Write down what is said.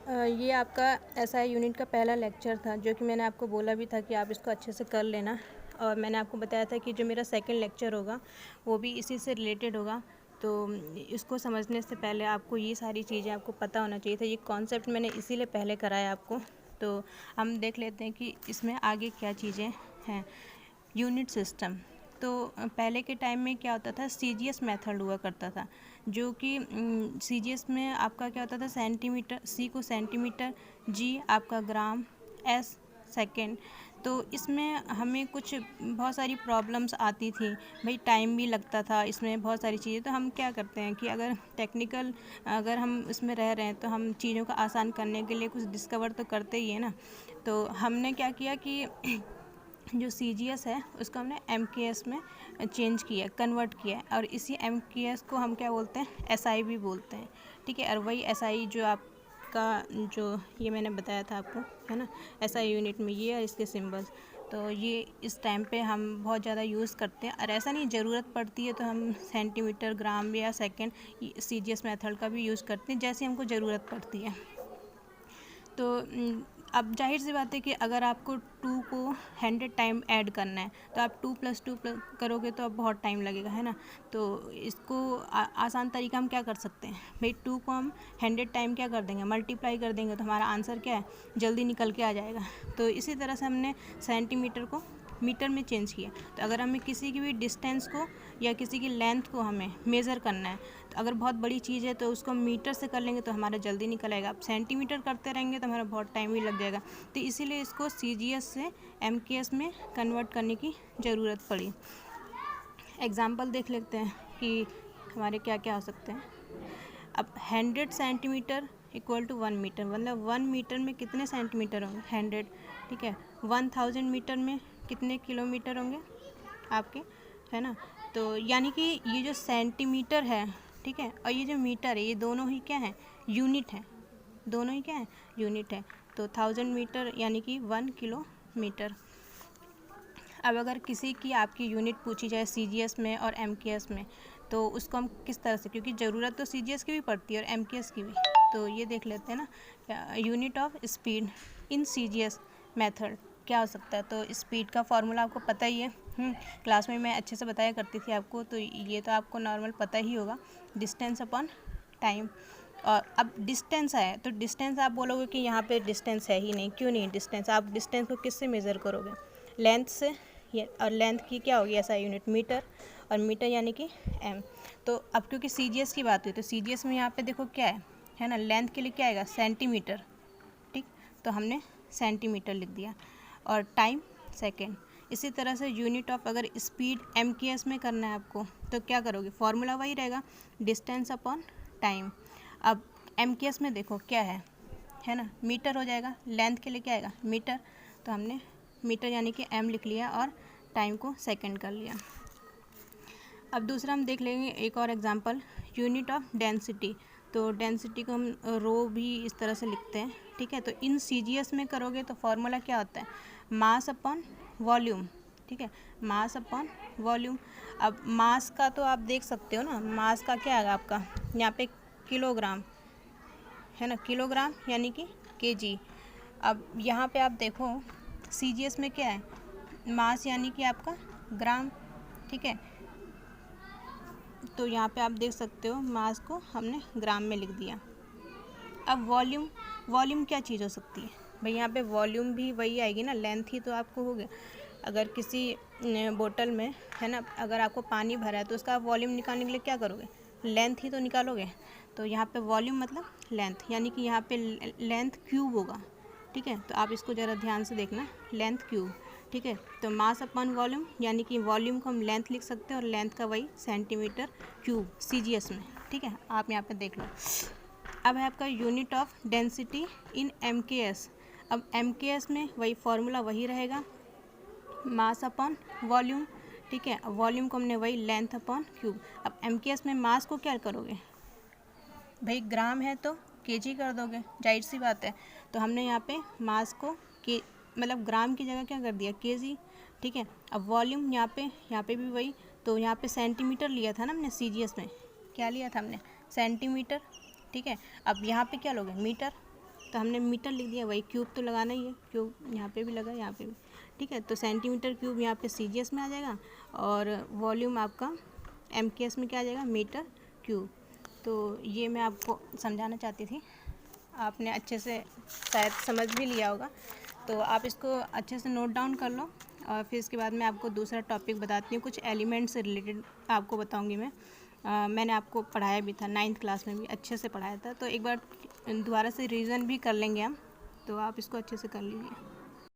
ये आपका SI unit का पहला लेक्चर था, जो कि मैंने आपको बोला भी था कि आप इसको अच्छे से कर लेना। और मैंने आपको बताया था कि जो मेरा सेकंड लेक्चर होगा वो भी इसी से रिलेटेड होगा। तो इसको समझने से पहले आपको ये सारी चीज़ें आपको पता होना चाहिए था। ये कॉन्सेप्ट मैंने इसीलिए पहले कराया आपको। तो हम देख लेते हैं कि इसमें आगे क्या चीज़ें हैं। Unit system. तो पहले के टाइम में क्या होता था, सीजीएस मेथड हुआ करता था, जो कि सीजीएस में आपका क्या होता था, सेंटीमीटर, सी को सेंटीमीटर, जी आपका ग्राम, एस सेकेंड। तो इसमें हमें कुछ बहुत सारी प्रॉब्लम्स आती थी भाई, टाइम भी लगता था इसमें, बहुत सारी चीज़ें। तो हम क्या करते हैं कि अगर टेक्निकल अगर हम इसमें रह रहे हैं तो हम चीज़ों को आसान करने के लिए कुछ डिस्कवर तो करते ही है ना। तो हमने क्या किया कि जो CGS है उसको हमने MKS में चेंज किया, कन्वर्ट किया है। और इसी MKS को हम क्या बोलते हैं, SI भी बोलते हैं, ठीक है। और वही SI जो आपका, जो ये मैंने बताया था आपको, है ना, SI यूनिट में ये और इसके सिंबल्स। तो ये इस टाइम पे हम बहुत ज़्यादा यूज़ करते हैं। और ऐसा नहीं, ज़रूरत पड़ती है तो हम सेंटीमीटर, ग्राम या सेकेंड CGS मेथड का भी यूज़ करते हैं, जैसे हमको ज़रूरत पड़ती है। तो अब जाहिर सी बात है कि अगर आपको 2 को 100 टाइम ऐड करना है तो आप 2 + 2 करोगे तो अब बहुत टाइम लगेगा, है ना। तो इसको आसान तरीका हम क्या कर सकते हैं भाई, 2 को हम 100 टाइम क्या कर देंगे, मल्टीप्लाई कर देंगे, तो हमारा आंसर क्या है, जल्दी निकल के आ जाएगा। तो इसी तरह से हमने सेंटीमीटर को मीटर में चेंज किया। तो अगर हमें किसी की भी डिस्टेंस को या किसी की लेंथ को हमें मेज़र करना है, तो अगर बहुत बड़ी चीज़ है तो उसको हम मीटर से कर लेंगे तो हमारा जल्दी निकल आएगा। अब सेंटीमीटर करते रहेंगे तो हमारा बहुत टाइम भी लग जाएगा। तो इसीलिए इसको CGS से MKS में कन्वर्ट करने की ज़रूरत पड़ी। एग्ज़ाम्पल देख लेते हैं कि हमारे क्या क्या हो सकते हैं। अब 100 सेंटीमीटर इक्वल टू 1 मीटर, मतलब 1 मीटर में कितने सेंटीमीटर होंगे, 100, ठीक है। 1000 मीटर में कितने किलोमीटर होंगे आपके, है ना। तो यानी कि ये जो सेंटीमीटर है, ठीक है, और ये जो मीटर है, ये दोनों ही क्या हैं, यूनिट हैं। दोनों ही क्या है, यूनिट है। तो 1000 मीटर यानी कि 1 किलोमीटर। अब अगर किसी की आपकी यूनिट पूछी जाए CGS में और MKS में, तो उसको हम किस तरह से, क्योंकि ज़रूरत तो CGS की भी पड़ती है और MKS की भी। तो ये देख लेते हैं ना, unit of speed in CGS method क्या हो सकता है। तो स्पीड का फार्मूला आपको पता ही है, क्लास में मैं अच्छे से बताया करती थी आपको, तो ये तो आपको नॉर्मल पता ही होगा, डिस्टेंस अपॉन टाइम। और अब डिस्टेंस है तो डिस्टेंस आप बोलोगे कि यहाँ पे डिस्टेंस है ही नहीं, क्यों नहीं डिस्टेंस, आप डिस्टेंस को किससे मेज़र करोगे, लेंथ से। और लेंथ की क्या होगी, ऐसा यूनिट मीटर, और मीटर यानी कि m। तो अब क्योंकि CGS की बात हुई तो CGS में यहाँ पे देखो क्या है ना, लेंथ के लिए क्या आएगा, सेंटीमीटर, ठीक। तो हमने सेंटीमीटर लिख दिया, और टाइम सेकेंड। इसी तरह से यूनिट ऑफ अगर स्पीड MKS में करना है आपको, तो क्या करोगे, फार्मूला वही रहेगा, डिस्टेंस अपॉन टाइम। अब MKS में देखो क्या है ना, मीटर हो जाएगा, लेंथ के लिए क्या आएगा, मीटर। तो हमने मीटर यानी कि m लिख लिया और टाइम को सेकंड कर लिया। अब दूसरा हम देख लेंगे एक और एग्जांपल, यूनिट ऑफ डेंसिटी। तो डेंसिटी को हम रो भी इस तरह से लिखते हैं, ठीक है। तो इन CGS में करोगे तो फॉर्मूला क्या होता है, मास अपॉन वॉल्यूम, ठीक है, मास अपॉन वॉल्यूम। अब मास का तो आप देख सकते हो ना, मास का क्या आएगा आपका, यहाँ पे किलोग्राम, है ना, किलोग्राम यानी कि kg। अब यहाँ पे आप देखो CGS में क्या है, मास यानी कि आपका ग्राम, ठीक है। तो यहाँ पे आप देख सकते हो मास को हमने ग्राम में लिख दिया। अब वॉल्यूम, वॉल्यूम क्या चीज़ हो सकती है भाई, यहाँ पे वॉल्यूम भी वही आएगी ना, लेंथ ही तो आपको हो गया। अगर किसी बोतल में, है ना, अगर आपको पानी भरा है तो उसका वॉल्यूम निकालने के लिए क्या करोगे, लेंथ ही तो निकालोगे। तो यहाँ पे वॉल्यूम मतलब लेंथ, यानी कि यहाँ पे लेंथ क्यूब होगा, ठीक है। तो आप इसको ज़रा ध्यान से देखना, लेंथ क्यूब, ठीक है। तो मास अपॉन वॉल्यूम यानी कि वॉल्यूम को हम लेंथ लिख सकते हैं और लेंथ का वही सेंटीमीटर क्यूब CGS में, ठीक है। आप यहाँ पे देख लो। अब है आपका unit of density in MKS। अब MKS में वही फार्मूला वही रहेगा, मास अपॉन वॉल्यूम, ठीक है। अब वॉल्यूम को हमने वही लेंथ अपॉन क्यूब। अब MKS में मास को क्या करोगे भाई, ग्राम है तो kg कर दोगे, जाहिर सी बात है। तो हमने यहाँ पे मास को के मतलब ग्राम की जगह क्या कर दिया, kg, ठीक है। अब वॉल्यूम यहाँ पे भी वही, तो यहाँ पे सेंटीमीटर लिया था ना हमने CGS में, क्या लिया था हमने, सेंटीमीटर, ठीक है। अब यहाँ पे क्या लोगे, मीटर, तो हमने मीटर लिख दिया, वही क्यूब तो लगाना ही है, क्यूब यहाँ पे भी लगा, यहाँ पे भी, ठीक है। तो सेंटीमीटर क्यूब यहाँ पे CGS में आ जाएगा, और वॉल्यूम आपका MKS में क्या आ जाएगा, मीटर क्यूब। तो ये मैं आपको समझाना चाहती थी, आपने अच्छे से शायद समझ भी लिया होगा। तो आप इसको अच्छे से नोट डाउन कर लो, और फिर इसके बाद मैं आपको दूसरा टॉपिक बताती हूँ, कुछ एलिमेंट से रिलेटेड आपको बताऊँगी मैं। मैंने आपको पढ़ाया भी था 9th क्लास में भी, अच्छे से पढ़ाया था। तो एक बार दोबारा से रिवीजन भी कर लेंगे हम, तो आप इसको अच्छे से कर लीजिए।